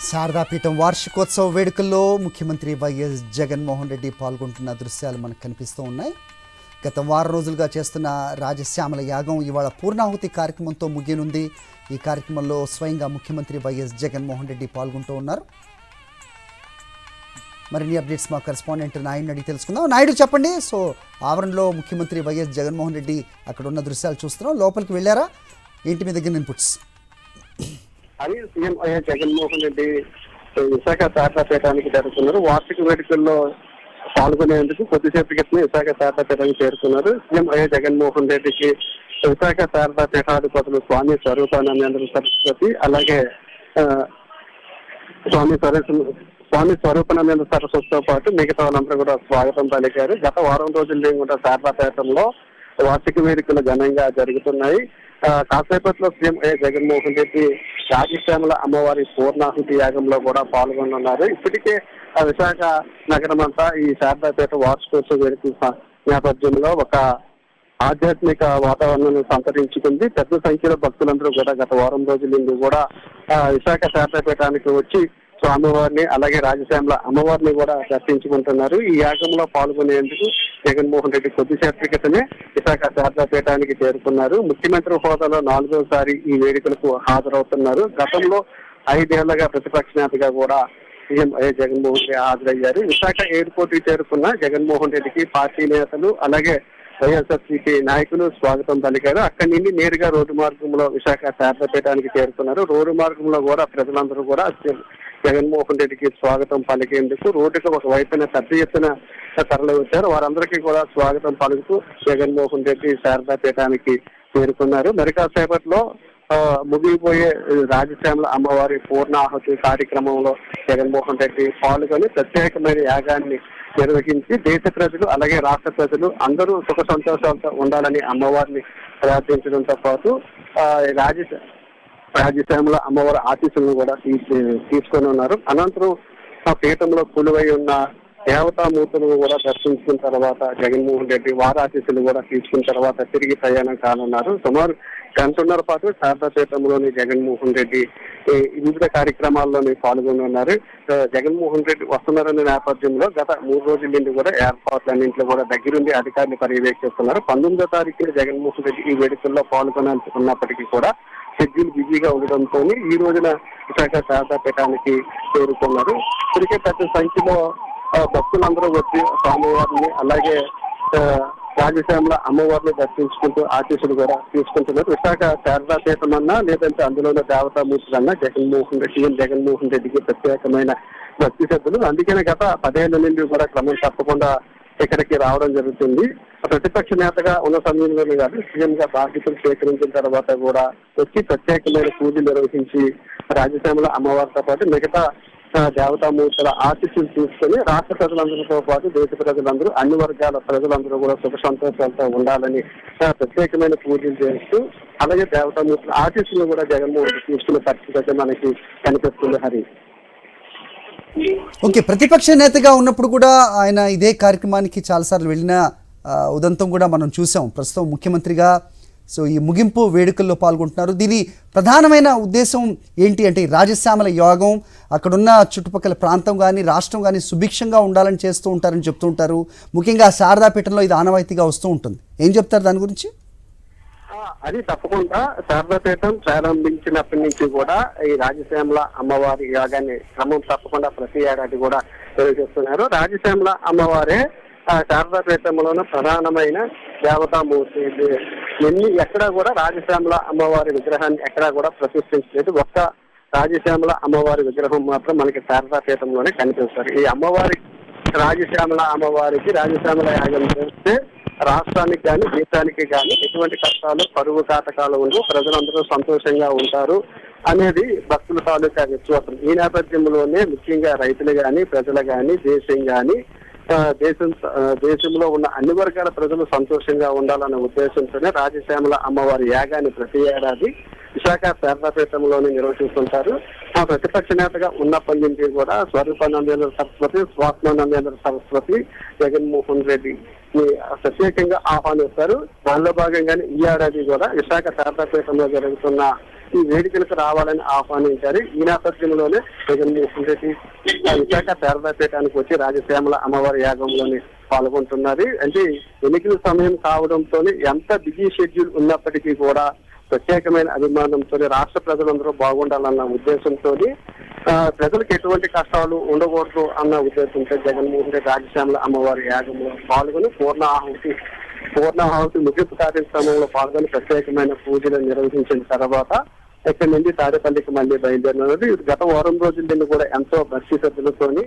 శారదాపీఠం వార్షికోత్సవ వేడుకల్లో ముఖ్యమంత్రి వైఎస్ జగన్మోహన్ రెడ్డి పాల్గొంటున్న దృశ్యాలు మనకు కనిపిస్తూ ఉన్నాయి. గత వారం రోజులుగా చేస్తున్న రాజశ్యామల యాగం ఇవాళ పూర్ణాహుతి కార్యక్రమంతో ముగియనుంది. ఈ కార్యక్రమంలో స్వయంగా ముఖ్యమంత్రి వైఎస్ జగన్మోహన్ రెడ్డి పాల్గొంటూ ఉన్నారు. మరిన్ని అప్డేట్స్ మా కరెస్పాండెంట్ నాయుడిని అడిగి తెలుసుకుందాం. నాయుడు చెప్పండి. సో ఆవరణలో ముఖ్యమంత్రి వైఎస్ జగన్మోహన్ రెడ్డి అక్కడ ఉన్న దృశ్యాలు చూస్తున్నాం. లోపలికి వెళ్ళారా? ఏంటి మీ దగ్గర ఇన్పుట్స్? అని సీఎం జగన్మోహన్ రెడ్డి విశాఖ శారదాపీఠానికి జరుగుతున్నారు. వార్షిక వేడుకల్లో పాల్గొనేందుకు కొద్దిసేపు క్రితం విశాఖ శారదాపీఠానికి చేరుకున్నారు. సీఎం జగన్మోహన్ రెడ్డికి విశాఖ శారదాపీఠాధిపతులు స్వామి స్వరూపానందేంద్ర సరస్వతి, అలాగే స్వామి స్వరూపానందేంద్ర సరస్వతితో పాటు మిగతా వాళ్ళందరూ కూడా స్వాగతం పలికారు. గత వారం రోజుల్లో కూడా శారదాపీఠంలో వార్షిక వేడుకలు ఘనంగా జరుగుతున్నాయి. కాసేపట్లో సీఎం జగన్మోహన్ రెడ్డి రాజశ్యామల అమ్మవారి పూర్ణాహుతి యాగంలో కూడా పాల్గొనున్నారు. ఇప్పటికే విశాఖ నగరం అంతా ఈ శారదాపీఠ వార్షికోత్సవ వేడుక నేపథ్యంలో ఒక ఆధ్యాత్మిక వాతావరణాన్ని సంతరించుకుంది. పెద్ద సంఖ్యలో భక్తులందరూ కూడా గత వారం రోజుల నుండి కూడా విశాఖ శారదాపీఠానికి వచ్చి స్వామివారిని అలాగే రాజశ్యామల అమ్మవారిని కూడా దర్శించుకుంటున్నారు. ఈ యాగంలో పాల్గొనేందుకు జగన్మోహన్ రెడ్డి కొద్దిసేపటి క్రితమే విశాఖ శారదాపీఠానికి చేరుకున్నారు. ముఖ్యమంత్రి హోదాలో 4వసారి ఈ వేడుకలకు హాజరవుతున్నారు. గతంలో 5 ఏళ్లుగా ప్రతిపక్ష నేతగా కూడా సీఎం జగన్మోహన్ రెడ్డి హాజరయ్యారు. విశాఖ ఎయిర్పోర్ట్ కి చేరుకున్న జగన్మోహన్ రెడ్డికి పార్టీ నేతలు అలాగే వైఎస్ఆర్సీపీ నాయకులు స్వాగతం పలికారు. అక్కడి నుండి నేరుగా రోడ్డు మార్గంలో విశాఖ శారదాపీఠానికి చేరుకున్నారు. రోడ్డు మార్గంలో కూడా ప్రజలందరూ కూడా జగన్మోహన్ రెడ్డికి స్వాగతం పలికేందుకు రోడ్డుకు ఒక వైపున పెద్ద ఎత్తున తరలి వచ్చారు. వారందరికీ కూడా స్వాగతం పలుకుతూ జగన్మోహన్ రెడ్డి శారదాపీఠానికి చేరుకున్నారు. మరి కాసేపట్లో ముగిపోయే రాజశ్యామల అమ్మవారి పూర్ణాహుతి కార్యక్రమంలో జగన్మోహన్ రెడ్డి పాల్గొని ప్రత్యేకమైన యాగాన్ని నిర్వహించి దేశ ప్రజలు అలాగే రాష్ట్ర ప్రజలు అందరూ సుఖ సంతోషాలతో ఉండాలని అమ్మవారిని ప్రార్థించడంతో పాటు రాజశ్యామల అమ్మవారి ఆశీస్సులను కూడా తీసుకొని ఉన్నారు. అనంతరం ఆ పీఠంలో కొలువై ఉన్న దేవతామూర్తులను కూడా దర్శించుకున్న తర్వాత జగన్మోహన్ రెడ్డి వారి ఆశీస్సులు కూడా తీసుకున్న తర్వాత తిరిగి ప్రయాణం కానున్నారు. సుమారు 1.5 పాటు శారదాపీఠంలోని జగన్మోహన్ రెడ్డి వివిధ కార్యక్రమాల్లోని పాల్గొనున్నారు. జగన్మోహన్ రెడ్డి వస్తున్నారనే నేపథ్యంలో గత 3 రోజుల నుండి కూడా ఏర్పాట్లన్నింటిలో కూడా దగ్గరుండి అధికారులు పర్యవేక్షిస్తున్నారు. 19వ తారీఖున జగన్మోహన్ రెడ్డి ఈ వేడుకల్లో పాల్గొనాలనుకున్నప్పటికీ కూడా షెడ్యూల్ బిజీగా ఉండడంతో ఈ రోజున విశాఖ శారదాపీఠానికి చేరుకున్నారు. ఇప్పటికే పెద్ద సంఖ్యలో భక్తులందరూ వచ్చి స్వామివారిని అలాగే రాజశ్యామల అమ్మవారిని దర్శించుకుంటూ ఆశీస్సులు కూడా తీసుకుంటున్నారు. విశాఖ శారదాపీఠం అన్నా లేదంటే అందులోనే దేవతామూర్తులన్నా సీఎం జగన్మోహన్ రెడ్డికి ప్రత్యేకమైన భక్తి శ్రద్ధలు. అందుకనే గత 10 ఏళ్ల నుండి కూడా క్రమం తప్పకుండా ఇక్కడికి రావడం జరుగుతుంది. ప్రతిపక్ష నేతగా ఉన్న సమయంలోనే కాదు, సీఎం గా బాధ్యతలు స్వీకరించిన తర్వాత కూడా వచ్చి ప్రత్యేకమైన పూజలు నిర్వహించి రాజశ్యామల అమ్మవారితో పాటు మిగతా దేవతామూర్తుల ఆశీస్సులు తీసుకొని రాష్ట్ర ప్రజలందరితో పాటు దేశ ప్రజలందరూ అన్ని వర్గాల ప్రజలందరూ కూడా సుఖ సంతోషాలతో ఉండాలని ప్రత్యేకమైన పూజలు చేస్తూ అలాగే దేవతామూర్తుల ఆశీస్సులు కూడా జగన్మోహన్ తీసుకునే పరిస్థితి అయితే మనకి కనిపిస్తుంది. హరి ఓకే, ప్రతిపక్ష నేతగా ఉన్నప్పుడు కూడా ఆయన ఇదే కార్యక్రమానికి చాలాసార్లు వెళ్ళిన ఉదంతం కూడా మనం చూసాం. ప్రస్తుతం ముఖ్యమంత్రిగా సో ఈ ముగింపు వేడుకల్లో పాల్గొంటున్నారు. దీని ప్రధానమైన ఉద్దేశం ఏంటి అంటే రాజశ్యామల యాగం అక్కడున్న చుట్టుపక్కల ప్రాంతం కానీ రాష్ట్రం కానీ సుభిక్షంగా ఉండాలని చేస్తూ ఉంటారని చెప్తూ ఉంటారు. ముఖ్యంగా శారదాపీఠంలో ఇది ఆనవాయితీగా వస్తూ ఉంటుంది. ఏం చెప్తారు దాని గురించి? అది తప్పకుండా శారదాపీఠం ప్రారంభించినప్పటి నుంచి కూడా ఈ రాజశ్యామల అమ్మవారి యాగాన్ని క్రమం తప్పకుండా ప్రతి ఏడాది కూడా నిర్వహిస్తున్నారు. రాజశ్యామల అమ్మవారే శారదాపీఠంలోని ప్రధానమైన దేవతామూర్తి. ఎక్కడా కూడా రాజశ్యామల అమ్మవారి విగ్రహాన్ని ఎక్కడా కూడా ప్రతిష్ఠించలేదు. ఒక్క రాజశ్యామల అమ్మవారి విగ్రహం మాత్రం మనకి శారదాపీఠంలోనే కనిపిస్తారు. ఈ అమ్మవారి రాజశ్యామల అమ్మవారికి రాజశ్యామల యాగం చేస్తే రాష్ట్రానికి కానీ దేశానికి కానీ ఎటువంటి కష్టాలు కరువు కాటకాలు ఉండవు, ప్రజలందరూ సంతోషంగా ఉంటారు అనేది భక్తుల తాలూకా విశ్వాసం. ఈ నేపథ్యంలోనే ముఖ్యంగా రైతులు కానీ ప్రజలు కానీ దేశం కానీ దేశంలో ఉన్న అన్ని వర్గాల ప్రజలు సంతోషంగా ఉండాలన్న ఉద్దేశంతోనే రాజశ్యామల అమ్మవారి యాగాన్ని ప్రతి ఏడాది విశాఖ శారదాపీఠంలోనే నిర్వహిస్తుంటారు. ఆ ప్రతిపక్ష నేతగా ఉన్నప్పటి నుంచి కూడా స్వరూపానందేంద్ర సరస్వతి, స్వాత్మానందేంద్ర సరస్వతి జగన్మోహన్ రెడ్డి ప్రత్యేకంగా ఆహ్వానిస్తారు. దానిలో భాగంగానే ఈ ఏడాది కూడా విశాఖ శారదాపీఠంలో జరుగుతున్న ఈ వేడుకలకు రావాలని ఆహ్వానించారు. ఈ నేపథ్యంలోనే జగన్మోహన్ రెడ్డి విశాఖ శారదాపీఠానికి వచ్చి రాజశ్యామల అమ్మవారి యాగంలోని పాల్గొంటున్నారు. అంటే ఎన్నికల సమయం కావడంతో ఎంత బిజీ షెడ్యూల్ ఉన్నప్పటికీ కూడా ప్రత్యేకమైన అభిమానంతో రాష్ట్ర ప్రజలందరూ బాగుండాలన్న ఉద్దేశంతో ప్రజలకు ఎటువంటి కష్టాలు ఉండకూడదు అన్న ఉద్దేశంతో జగన్మోహన్ రెడ్డి రాజశ్యామల అమ్మవారి యాగంలో పాల్గొని పూర్ణాహుతి ముగింపు కార్యక్రమంలో పాల్గొని ప్రత్యేకమైన పూజలు నిర్వహించిన తర్వాత ఇక్కడి నుండి తాడేపల్లికి మళ్ళీ బయలుదేరినది. గత వారం రోజుల నుండి కూడా ఎంతో భక్తి శ్రద్ధలతోని